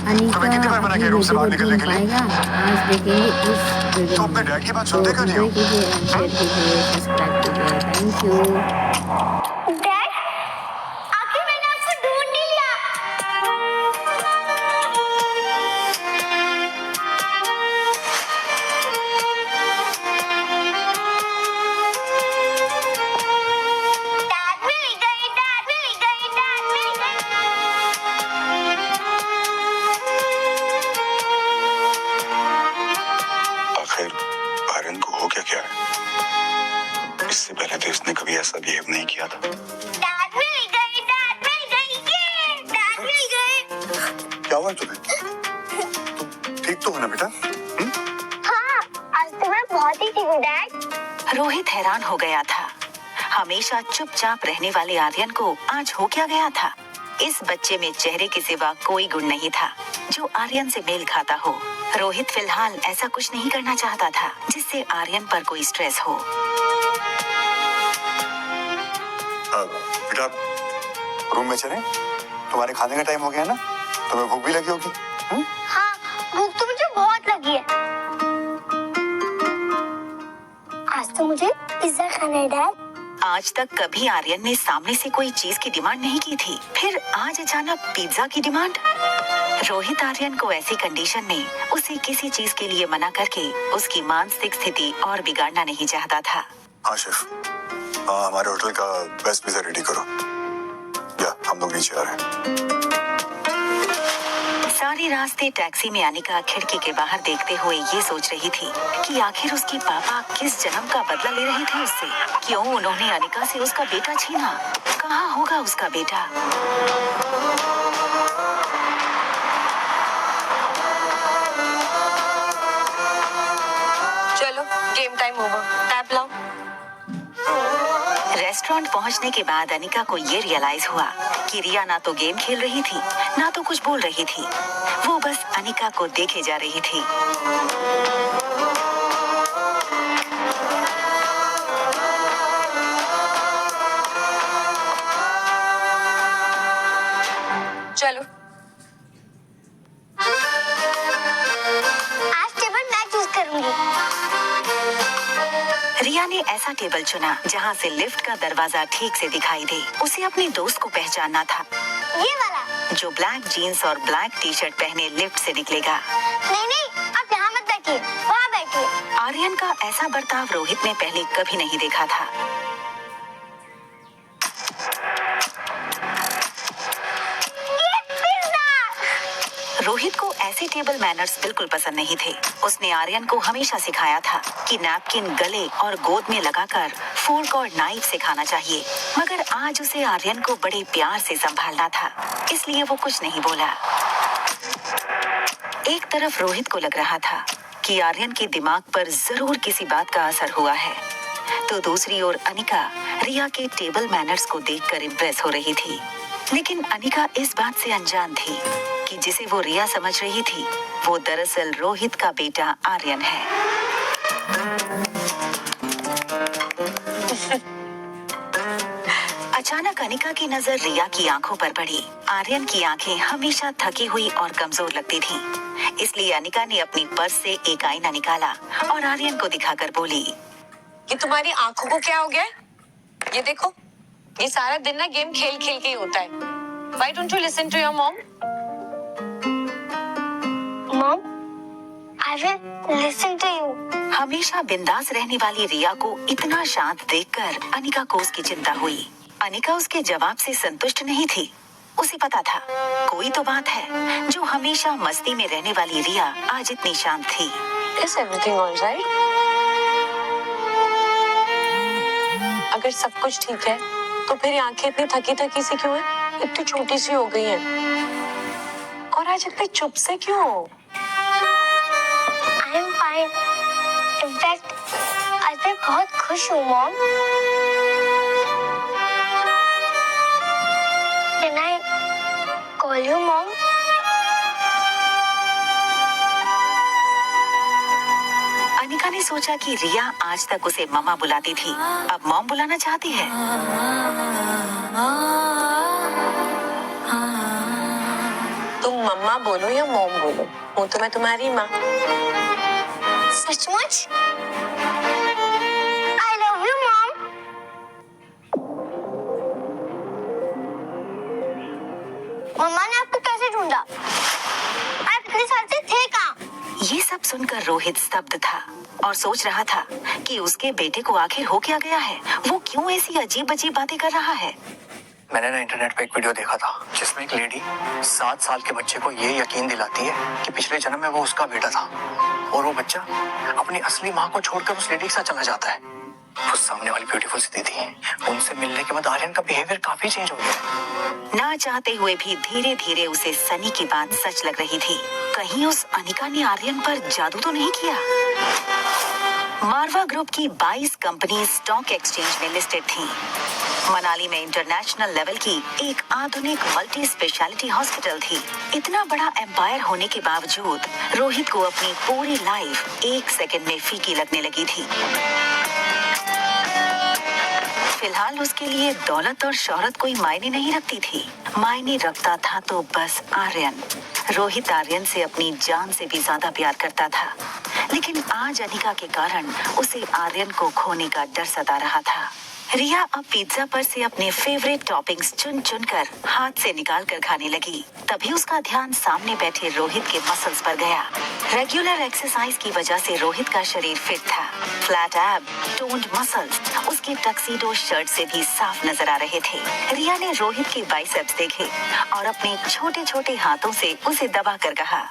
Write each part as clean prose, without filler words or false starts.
अनिका कितनी बार मना अपनी किया रूम से बेटे को बाहर निकलने ढूंढ के लिए? पाएगा? आज देखेंगे इस वीडियो तो में। अपने डैड की बात तो सुनते क्यों नहीं हो? एंजॉय कीजिए एंड शेयर कीजिए, सब्सक्राइब कीजिए। Thank you. डैड, आखिर मैंने आपको ढूंढ ही लिया। डैड मिल गई, डैड मिल गई, डैड मिल गई। आखिर आर्यन को हो क्या है? इससे पहले तो इसने कभी ऐसा बिहेव नहीं किया था। डैड मिल गई, डैड मिल गई, ये डैड मिल गई। क्या हुआ तुम्हें? तुम ठीक तो हो ना बेटा? हाँ, आज तो मैं बहुत ही ठीक हूँ डैड। रोहित हैरान हो गया था। हमेशा चुपचाप रहने वाले आर्यन को आज हो क्या गया था? इस बच्चे में चेहरे के सिवा कोई गुण नहीं था जो आर्यन से मेल खाता हो। रोहित फिलहाल ऐसा कुछ नहीं करना चाहता था जिससे आर्यन पर कोई स्ट्रेस हो। बेटा रूम में चले? तुम्हारे खाने का टाइम हो गया ना? तुम्हें भूख भी लगी होगी? हाँ, भूख तो मुझे बहुत लगी है। आज तो मुझे पिज्जा खाना है डैड। आज तक कभी आर्यन ने सामने से कोई चीज की डिमांड नहीं की थी, फिर आज अचानक पिज्जा की डिमांड। रोहित आर्यन को ऐसी कंडीशन में उसे किसी चीज के लिए मना करके उसकी मानसिक स्थिति और बिगाड़ना नहीं चाहता था। हाँ शेफ, हमारे होटल का बेस्ट पिज्जा रेडी करो। या हम लोग नीचे आ रहे हैं। सारे रास्ते टैक्सी में अनिका खिड़की के बाहर देखते हुए ये सोच रही थी कि आखिर उसके पापा किस जन्म का बदला ले रहे थे उससे। क्यों उन्होंने अनिका से उसका बेटा छीना? कहाँ होगा उसका बेटा? चलो गेम टाइम ओवर, टैब लाओ। रेस्टोरेंट पहुंचने के बाद अनिका को ये रियलाइज हुआ कि रिया ना तो गेम खेल रही थी ना तो कुछ बोल रही थी। वो बस अनिका को देखे जा रही थी। चलो आज टेबल मैं चूज करूंगी। रिया ने ऐसा टेबल चुना जहाँ से लिफ्ट का दरवाजा ठीक से दिखाई दे। उसे अपने दोस्त को पहचानना था, ये वाला। जो ब्लैक जीन्स और ब्लैक टी शर्ट पहने लिफ्ट से निकलेगा। नहीं, आप यहाँ मत बैठिए, वहाँ बैठिए। आर्यन का ऐसा बर्ताव रोहित ने पहले कभी नहीं देखा था। ये पिज्जा। रोहित को ऐसे टेबल मैनर्स बिल्कुल पसंद नहीं थे। उसने आर्यन को हमेशा सिखाया था कि नैपकिन गले और गोद में लगाकर फोर्क और नाइफ से खाना चाहिए, मगर आज उसे आर्यन को बड़े प्यार से संभालना था, इसलिए वो कुछ नहीं बोला। एक तरफ रोहित को लग रहा था कि आर्यन के दिमाग पर जरूर किसी बात का असर हुआ है, तो दूसरी ओर अनिका रिया के टेबल मैनर्स को देखकर इम्प्रेस हो रही थी। लेकिन अनिका इस बात से अनजान थी कि जिसे वो रिया समझ रही थी वो दरअसल रोहित का बेटा आर्यन है। अचानक अनिका की नजर रिया की आंखों पर पड़ी। आर्यन की आंखें हमेशा थकी हुई और कमजोर लगती थीं, इसलिए अनिका ने अपनी पर्स से एक आईना निकाला और आर्यन को दिखाकर बोली, ये तुम्हारी आंखों को क्या हो गया है? ये देखो, ये सारा दिन ना गेम खेल खेल के ही होता है। Why don't you listen to your mom? Mom, I will listen to you. हमेशा बिंदास रहने वाली रिया को इतना शांत देखकर अनिका को उसकी चिंता हुई। अनिका उसके जवाब से संतुष्ट नहीं थी। उसे पता था कोई तो बात है जो हमेशा मस्ती में रहने वाली रिया आज इतनी शांत थी। Is everything all right? अगर सब कुछ ठीक है तो फिर ये आंखें इतनी थकी थकी सी क्यों है? इतनी छोटी सी हो गई हैं। और आज इतनी चुप से क्यों हो? I am fine. In fact, आज मैं बहुत खुश हूँ mom. Can I call you mom? Anika ने सोचा कि रिया आज तक उसे मम्मा बुलाती थी, अब मॉम बुलाना चाहती है। तुम मम्मा बोलो या मॉम बोलो, हूँ तो मैं तुम्हारी माँ। सचमुच? I love you, Mom. मम्मा ने आपको कैसे ढूंढा? आप इतने साल से थे कहाँ? ये सब सुनकर रोहित स्तब्ध था और सोच रहा था कि उसके बेटे को आखिर हो क्या गया है। वो क्यों ऐसी अजीब अजीब बातें कर रहा है। मैंने ना इंटरनेट पे एक वीडियो देखा था जिसमें एक लेडी 7 साल के बच्चे को ये यकीन दिलाती है कि पिछले जन्म में वो उसका बेटा था और वो बच्चा अपनी असली माँ को छोड़कर उस लेडी के साथ चला जाता है। वो सामने वाली ब्यूटीफुल सी दीदी है, उनसे मिलने के बाद आर्यन का बिहेवियर काफी चेंज हो गया। ना चाहते हुए भी धीरे धीरे उसे सनी की बात सच लग रही थी। कहीं उस अनिका ने आर्यन पर जादू तो नहीं किया। मारवा ग्रुप की 22 कंपनी स्टॉक एक्सचेंज में लिस्टेड थी। मनाली में इंटरनेशनल लेवल की एक आधुनिक मल्टी स्पेशलिटी हॉस्पिटल थी। इतना बड़ा एम्पायर होने के बावजूद रोहित को अपनी पूरी लाइफ 1 सेकंड में फीकी लगने लगी थी। फिलहाल उसके लिए दौलत और शोहरत कोई मायने नहीं रखती थी। मायने रखता था तो बस आर्यन। रोहित आर्यन से अपनी जान से भी ज्यादा प्यार करता था, लेकिन आज अनिका के कारण उसे आर्यन को खोने का डर सता रहा था। रिया अब पिज्जा पर से अपने फेवरेट टॉपिंग्स चुन चुन कर हाथ से निकाल कर खाने लगी। तभी उसका ध्यान सामने बैठे रोहित के मसल्स पर गया। रेगुलर एक्सरसाइज की वजह से रोहित का शरीर फिट था। फ्लैट एब, टोन्ड मसल्स उसके टक्सीडो शर्ट से भी साफ नजर आ रहे थे। रिया ने रोहित के बाइसेप्स देखे और अपने छोटे छोटे हाथों से उसे दबा कर कहा,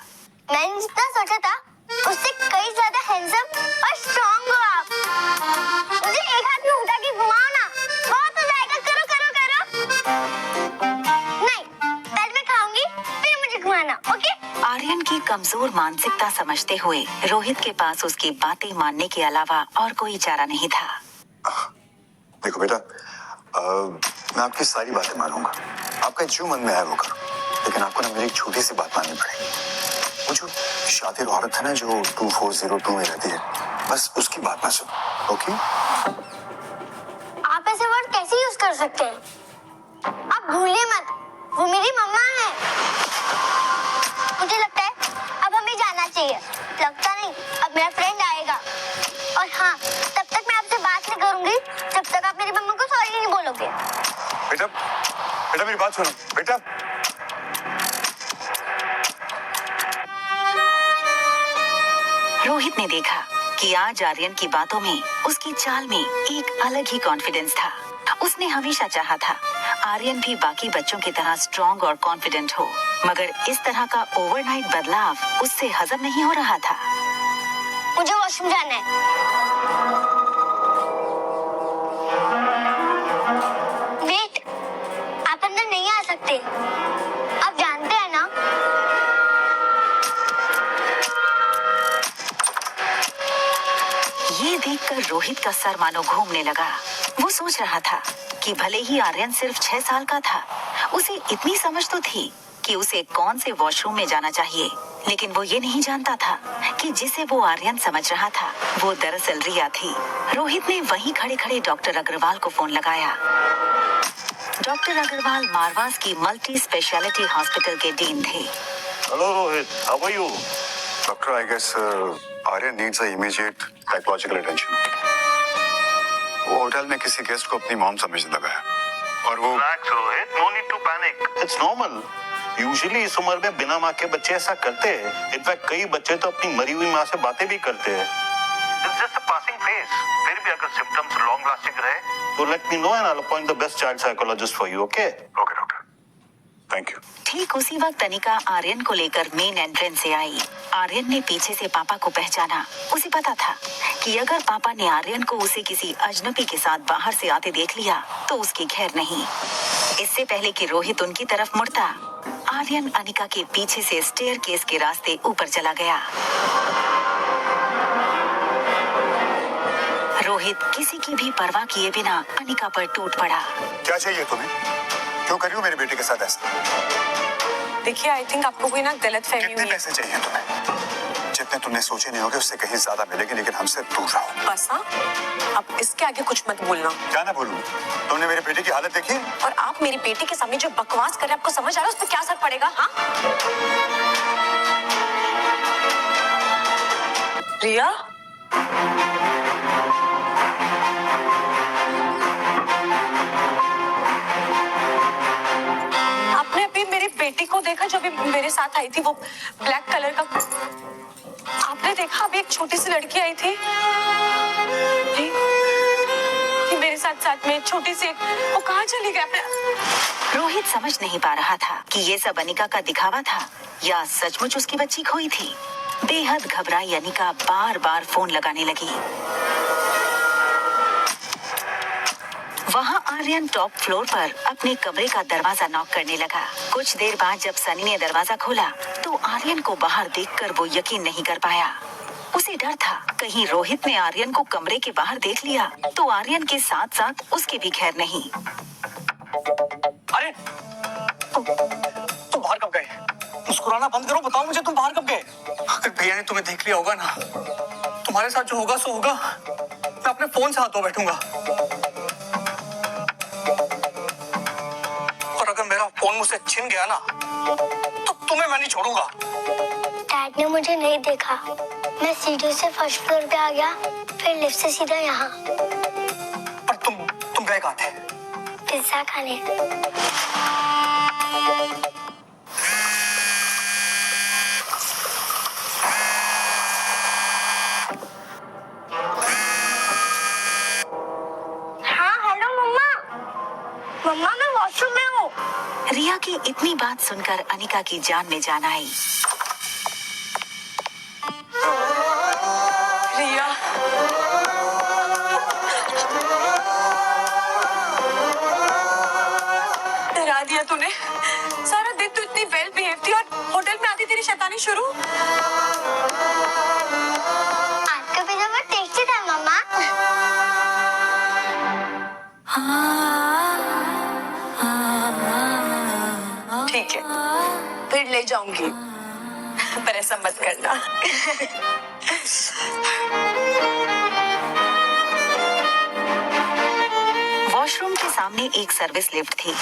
मैंने जितना सोचा था उससे कई ज्यादा हैंडसम और स्ट्रॉन्ग हो आप। मुझे एक हाथ में उठा के घुमाओ ना, बहुत हो जाएगा। करो करो करो। नहीं, पहले मैं खाऊंगी फिर मुझे घुमाना, ओके? आर्यन की कमजोर मानसिकता समझते हुए रोहित के पास उसकी बातें मानने के अलावा और कोई चारा नहीं था। देखो बेटा, मैं आपकी सारी बातें मानूंगा, आपका जो मन में है वो करो, लेकिन आपको ना मेरी एक छोटी सी बात माननी पड़ेगी। वो जो शातिर औरत है ना जो 2402 में रहती है, बस उसकी बात ना सुनो, ओके? आप ऐसे वर्ड कैसे यूज कर सकते हैं? आप भूलिए मत, वो मेरी मम्मा है। मुझे लगता है अब हमें जाना चाहिए। लगता नहीं, अब मेरा फ्रेंड आएगा। और हाँ, तब तक मैं आपसे बात नहीं करूंगी जब तक आप मेरी मम्मा को सॉरी नहीं बोलोगे। बेटा, बेटा मेरी बात सुनो, बेटा। रोहित ने देखा कि आज आर्यन की बातों में, उसकी चाल में एक अलग ही कॉन्फिडेंस था। उसने हमेशा चाहा था आर्यन भी बाकी बच्चों की तरह स्ट्रॉन्ग और कॉन्फिडेंट हो, मगर इस तरह का ओवरनाइट बदलाव उससे हजम नहीं हो रहा था। मुझे वॉशरूम जाना है। वेट, आप अंदर नहीं आ सकते। आप जानते हैं ना? ये देखकर रोहित का सर मानो घूमने लगा। वो सोच रहा था कि भले ही आर्यन सिर्फ 6 साल का था, उसे इतनी समझ तो थी कि उसे कौन से वॉशरूम में जाना चाहिए, लेकिन वो ये नहीं जानता था कि जिसे वो आर्यन समझ रहा था वो दरअसल रिया थी। रोहित ने वहीं खड़े खड़े डॉक्टर अग्रवाल को फोन लगाया। डॉक्टर अग्रवाल मारवास की मल्टी स्पेशलिटी हॉस्पिटल के डीन थे। Hello Rohit, how are you? Doctor, I guess Aryan needs a immediate psychological attention. वो होटल में किसी गेस्ट को अपनी मॉम समझने लगा है और वो Relax, Rohit, no need to panic. It's normal. Usually इस उम्र में बिना माँ के बच्चे ऐसा करते हैं। इनफैक्ट कई बच्चे तो अपनी मरी हुई माँ से बातें भी करते हैं। It's just a passing phase. फिर भी अगर symptoms long lasting रहे, तो let me know and I'll appoint the best child psychologist for you, okay? Okay doctor, thank you. ठीक उसी वक्त अनिका आर्यन को लेकर मेन एंट्रेंस से आई। आर्यन ने पीछे से पापा को पहचाना। उसे पता था कि अगर पापा ने आर्यन को उसे किसी अजनबी के साथ बाहर से आते देख लिया तो उसकी खैर नहीं। इससे पहले कि रोहित उनकी तरफ मुड़ता, आर्यन अनिका के पीछे से स्टेयरकेस के रास्ते ऊपर चला गया। रोहित किसी की भी परवाह किए बिना अनिका पर टूट पड़ा। क्या चाहिए तुम्हें? क्यों कर रही हो मेरे बेटे के साथ ऐसा? देखिए, आई थिंक आपको कोई ना गलत फहमी कितने हुई है। पैसे चाहिए तुम्हें? जितने जितने तुमने सोचे नहीं होगे उससे कहीं ज्यादा मिलेगी, लेकिन हमसे दूर रहो। बस हाँ, अब इसके आगे कुछ मत बोलना। क्या ना बोलूं? तुमने मेरे बेटे की हालत देखी? और आप मेरी बेटी के सामने जो बकवास कर रहे हैं, आपको समझ आ रहा है उस पर क्या असर पड़ेगा? हाँ रिया, आपने अभी मेरी बेटी को देखा जो अभी मेरे साथ आई थी, वो ब्लैक कलर का? आपने देखा अभी एक छोटी सी लड़की आई थी कि मेरे साथ साथ में छोटी सी, वो कहाँ चली गई? आपने? रोहित समझ नहीं पा रहा था कि ये सब अनिका का दिखावा था या सचमुच उसकी बच्ची खोई थी। बेहद घबराई अनिका बार बार फोन लगाने लगी। वहाँ आर्यन टॉप फ्लोर पर अपने कमरे का दरवाजा नॉक करने लगा। कुछ देर बाद जब सनी ने दरवाजा खोला तो आर्यन को बाहर देखकर वो यकीन नहीं कर पाया। उसे डर था कहीं रोहित ने आर्यन को कमरे के बाहर देख लिया तो आर्यन के साथ साथ उसके भी खैर नहीं। अरे तुम बाहर कब गए? मुस्कुराना बंद करो, बताओ मुझे तुम बाहर कब गए? अगर भैया ने तुम्हें देख लिया होगा ना, तुम्हारे साथ जो होगा सो होगा। मैं अपने फोन से हाथ धो बैठूंगा। और अगर मेरा फोन मुझसे छिन गया ना तो तुम्हें मैं नहीं छोड़ूंगा। डैड ने मुझे नहीं देखा, मैं सीढ़ी से फर्स्ट फ्लोर पे आ गया, फिर लिफ्ट से सीधा यहाँ। पर तुम गए कहाँ थे? पिज्जा खाने। हाँ हेलो मम्मा, मम्मा मैं वॉशरूम में हूँ। रिया की इतनी बात सुनकर अनिका की जान में जान आई। रिया, डरा दिया तूने। सारा दिन तू इतनी वेल बिहेव थी और होटल में आती तेरी शैतानी शुरू। आपका पिज्जा बहुत टेस्टी था मम्मा। ठीक है, फिर ले जाऊंगी, पर ऐसा मत करना। वॉशरूम के सामने एक सर्विस लिफ्ट थी।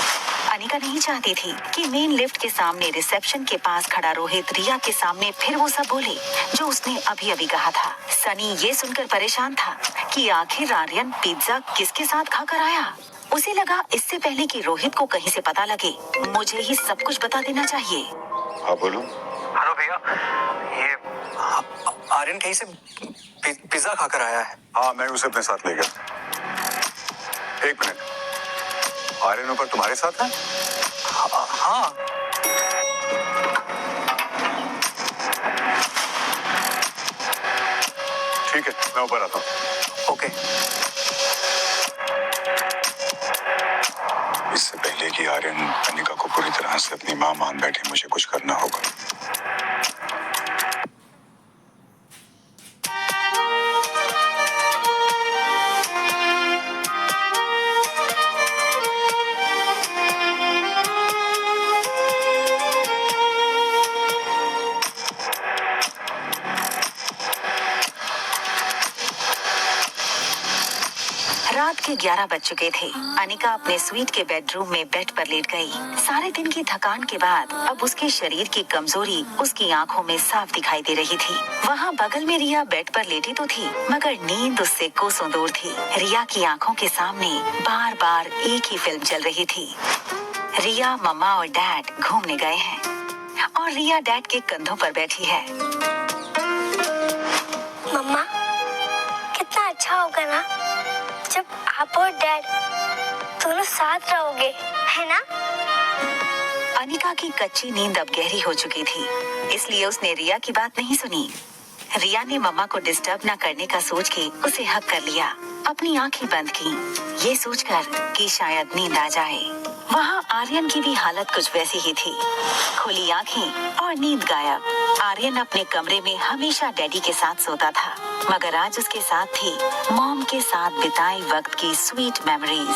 अनिका नहीं चाहती थी कि मेन लिफ्ट के सामने रिसेप्शन के पास खड़ा रोहित रिया के सामने फिर वो सब बोले जो उसने अभी अभी कहा था। सनी ये सुनकर परेशान था कि आखिर आर्यन पिज्जा किसके साथ खाकर आया। उसे लगा इससे पहले कि रोहित को कहीं से पता लगे मुझे ही सब कुछ बता देना चाहिए। हाँ बोलो। हेलो भैया, ये आर्यन कहीं से पिज्जा खाकर आया है। हाँ मैं उसे अपने साथ ले गया। एक मिनट, आर्यन ऊपर तुम्हारे साथ है? हाँ। ठीक है मैं ऊपर आता हूँ। ओके। इससे पहले कि आर्यन अनिका को पूरी तरह से अपनी मां मान बैठे, मुझे कुछ करना होगा। रात के 11 बज चुके थे। अनिका अपने स्वीट के बेडरूम में बेड पर लेट गई। सारे दिन की थकान के बाद अब उसके शरीर की कमजोरी उसकी आंखों में साफ दिखाई दे रही थी। वहाँ बगल में रिया बेड पर लेटी तो थी मगर नींद उससे कोसों दूर थी। रिया की आंखों के सामने बार बार एक ही फिल्म चल रही थी। रिया, मम्मा और डैड घूमने गए हैं और रिया डैड के कंधों पर बैठी है। मम्मा कितना अच्छा होगा ना जब आप और डैड दोनों साथ रहोगे, है ना? अनिका की कच्ची नींद अब गहरी हो चुकी थी, इसलिए उसने रिया की बात नहीं सुनी। रिया ने मम्मा को डिस्टर्ब न करने का सोच के उसे हक कर लिया। अपनी आंखें बंद की, ये सोचकर कि शायद नींद आ जाए। वहाँ आर्यन की भी हालत कुछ वैसी ही थी। खुली आंखें और नींद गायब। आर्यन अपने कमरे में हमेशा डैडी के साथ सोता था, मगर आज उसके साथ थी मॉम के साथ बिताए वक्त की स्वीट मेमोरीज।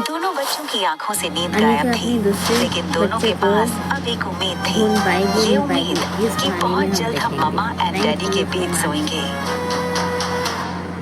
दोनों बच्चों की आंखों से नींद अनिका गायब अपने थी, दूसरे लेकिन दोनों बच्चे के को पास अब एक उम्मीद थी। बोल पाएगी ये नहीं पाएगी, उम्मीद इस कि कहानी में बहुत हम जल्द हम देखेंगे। ममा एंड Thank डैडी के you so बीच much. सोएंगे।